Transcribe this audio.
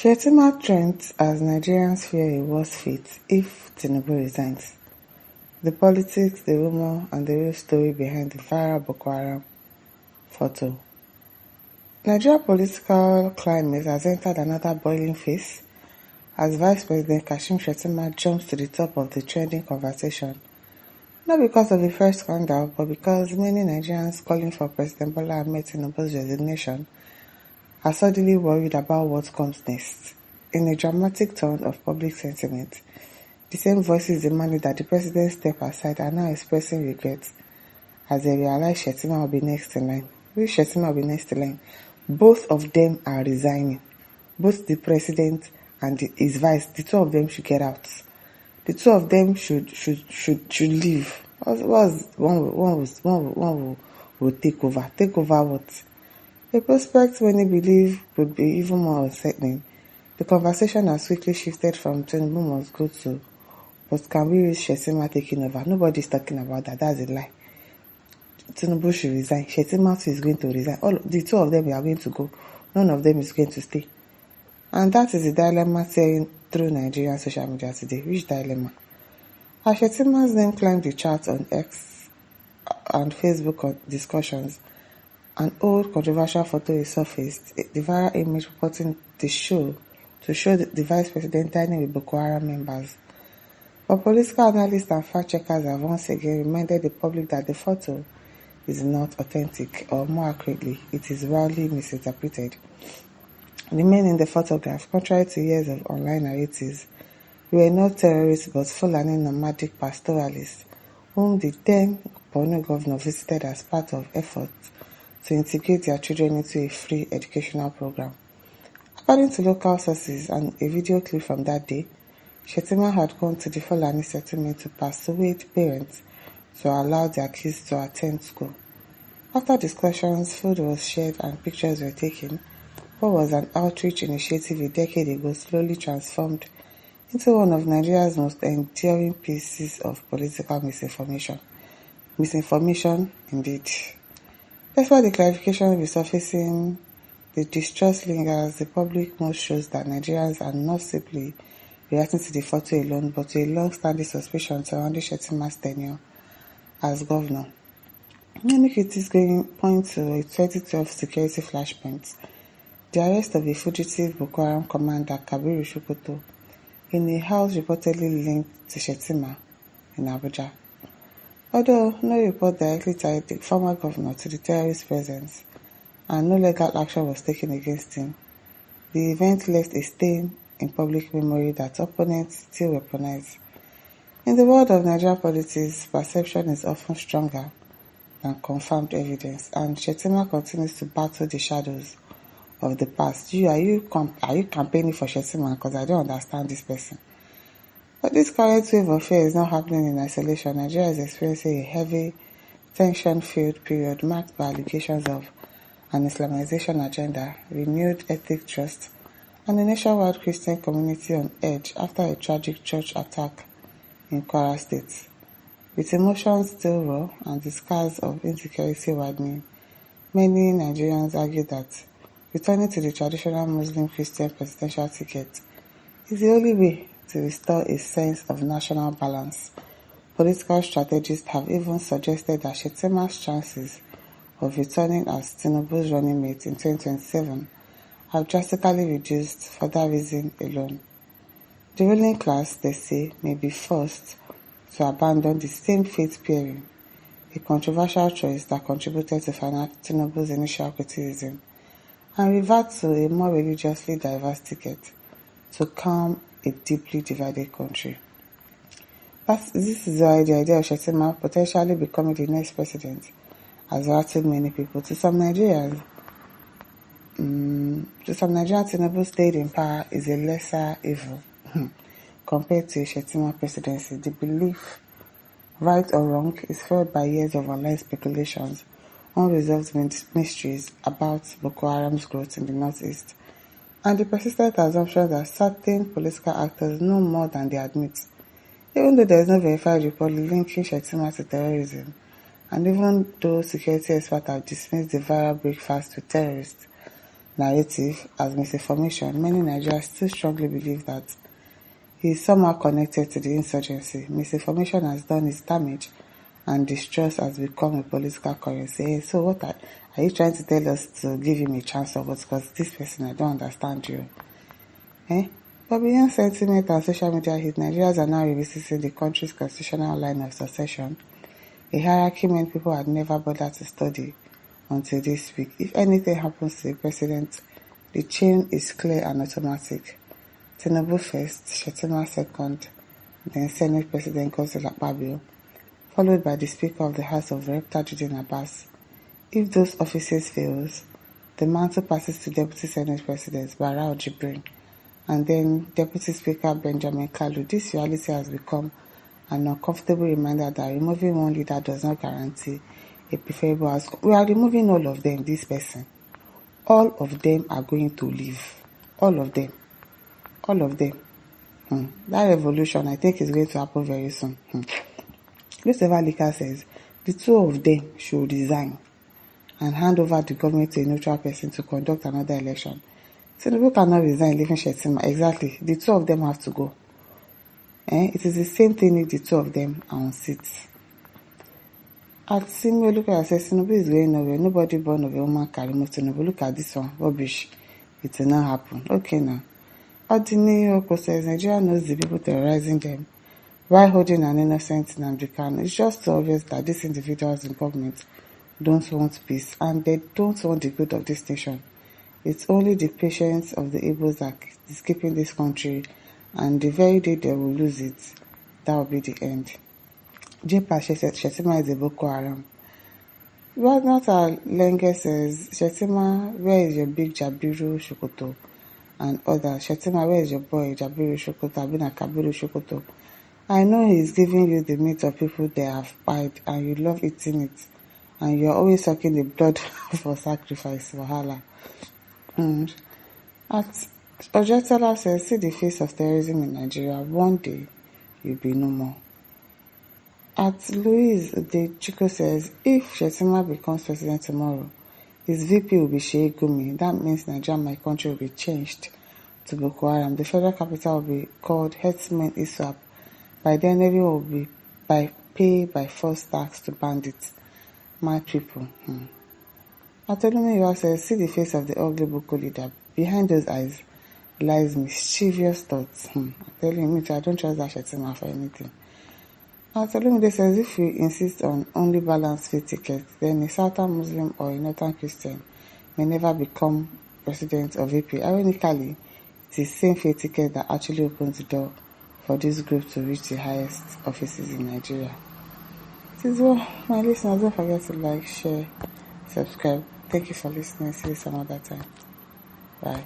Shettima trends as Nigerians fear a worse fate if Tinubu resigns. The politics, the rumor, and the real story behind the viral Boko Haram photo. Nigeria political climate has entered another boiling phase as Vice President Kashim Shettima jumps to the top of the trending conversation. Not because of the first scandal, but because many Nigerians calling for President Bola Ahmed Tinubu's resignation are suddenly worried about what comes next. In a dramatic turn of public sentiment, the same voices demanding that the president step aside are now expressing regret as they realize Shettima will be next in line. Which Shettima will be next in line? Both of them are resigning. Both the president and his vice, the two of them should get out. The two of them should leave. One will take over. Take over what? A prospect many believe would be even more unsettling. The conversation has quickly shifted from Tinubu must go to, but can we reach Shettima taking over? Nobody's talking about that. That's a lie. Tinubu should resign. Shettima is going to resign. The two of them are going to go. None of them is going to stay. And that is the dilemma tearing through Nigerian social media today. Which dilemma? As Shettima's name climbed the charts on X and Facebook discussions, an old controversial photo is surfaced, the viral image purporting to show the vice president dining with Boko Haram members. But political analysts and fact-checkers have once again reminded the public that the photo is not authentic, or more accurately, it is wildly misinterpreted. The men in the photograph, contrary to years of online narratives, were not terrorists but Fulani nomadic pastoralists, whom the then Borno governor visited as part of efforts to integrate their children into a free educational program. According to local sources and a video clip from that day, Shettima had gone to the Fulani settlement to persuade parents to allow their kids to attend school. After discussions, food was shared and pictures were taken. What was an outreach initiative a decade ago slowly transformed into one of Nigeria's most enduring pieces of political misinformation. Misinformation, indeed. Despite the clarification resurfacing, the distrust lingers. The public most shows that Nigerians are not simply reacting to the photo alone, but to a long-standing suspicion surrounding Shettima's tenure as governor. Many critics point to a 2012 security flashpoint, the arrest of a fugitive Boko Haram commander Kabiru Sokoto in a house reportedly linked to Shettima in Abuja. Although no report directly tied the former governor to the terrorist presence and no legal action was taken against him, the event left a stain in public memory that opponents still weaponize. In the world of Nigerian politics, perception is often stronger than confirmed evidence, and Shettima continues to battle the shadows of the past. Are you campaigning for Shettima? Because I don't understand this person. But this current wave of fear is not happening in isolation. Nigeria is experiencing a heavy, tension-filled period marked by allegations of an Islamization agenda, renewed ethnic trust, and a nationwide Christian community on edge after a tragic church attack in Kwara State. With emotions still raw and the scars of insecurity widening, many Nigerians argue that returning to the traditional Muslim-Christian presidential ticket is the only way to restore a sense of national balance. Political strategists have even suggested that Shettima's chances of returning as Tinubu's running mate in 2027 have drastically reduced for that reason alone. The ruling class, they say, may be forced to abandon the same faith pairing, a controversial choice that contributed to Tinubu's initial criticism, and revert to a more religiously diverse ticket to calm a deeply divided country. This is why the idea of Shettima potentially becoming the next president has rattled many people. To some Nigerians, Tinubu stayed in power is a lesser evil compared to a Shettima presidency. The belief, right or wrong, is fueled by years of online speculations, unresolved mysteries about Boko Haram's growth in the northeast, and the persistent assumption that certain political actors know more than they admit. Even though there is no verified report linking Shettima to terrorism, and even though security experts have dismissed the viral breakfast with terrorists, narrative as misinformation, many Nigerians still strongly believe that he is somehow connected to the insurgency. Misinformation has done its damage and distrust has become a political currency. So what are you trying to tell us to give him a chance of what? Because this person, I don't understand you. But beyond sentiment and social media hit, Nigerians are now revisiting the country's constitutional line of succession, a hierarchy many people had never bothered to study until this week. If anything happens to the president, the chain is clear and automatic. Tinubu first, Shettima second, then Senate President Godswill Akpabio, followed by the Speaker of the House of Reps, Tajuddin Abbas. If those offices fails, the mantle passes to Deputy Senate President Barau Jibrin, and then Deputy Speaker Benjamin Kalu. This reality has become an uncomfortable reminder that removing one leader does not guarantee a preferable outcome. We are removing all of them, this person. All of them are going to leave. All of them. All of them. That revolution, I think, is going to happen very soon. Christopher Lika says the two of them should resign and hand over the government to a neutral person to conduct another election. Tinubu cannot resign, leaving Shettima. Exactly. The two of them have to go. It is the same thing if the two of them are on seats. At Simi Olukoya says Tinubu is going nowhere. Nobody born of a woman can remove Tinubu. Look at this one. Rubbish. It will not happen. Okay now. Odini Oko says Nigeria knows the people terrorizing them while holding an innocent Nnamdi Kanu. It's just so obvious that these individuals in government don't want peace and they don't want the good of this nation. It's only the patience of the Igbos that is keeping this country, and the very day they will lose it, that will be the end. J-Pash says Shettima is a Boko Haram. But not Lenge says, Shettima, where is your big Jabiru Shokoto? And others, Shettima, where is your boy Jabiru Shokoto? Abina Kabiru Shokoto. I know he's giving you the meat of people they have pied, and you love eating it, and you're always sucking the blood for sacrifice, Wahala. At Ojetala says, see the face of terrorism in Nigeria. One day, you'll be no more. At Louise Udechiko says, if Shettima becomes president tomorrow, his VP will be Sheikh Gumi. That means Nigeria, my country, will be changed to Boko Haram. The federal capital will be called Herdsmen Iswap. By then, everyone will be pay by force tax to bandits. My people. Atolumi says, see the face of the ugly Boko leader. Behind those eyes lies mischievous thoughts. I'm telling you, I don't trust that Shettima for anything. Atolumi says, if we insist on only balanced faith tickets, then a Southern Muslim or a Northern Christian may never become president or VP. Ironically, it is the same faith ticket that actually opens the door for this group to reach the highest offices in Nigeria. It is well, my listeners, don't forget to like, share, subscribe. Thank you for listening. See you some other time. Bye.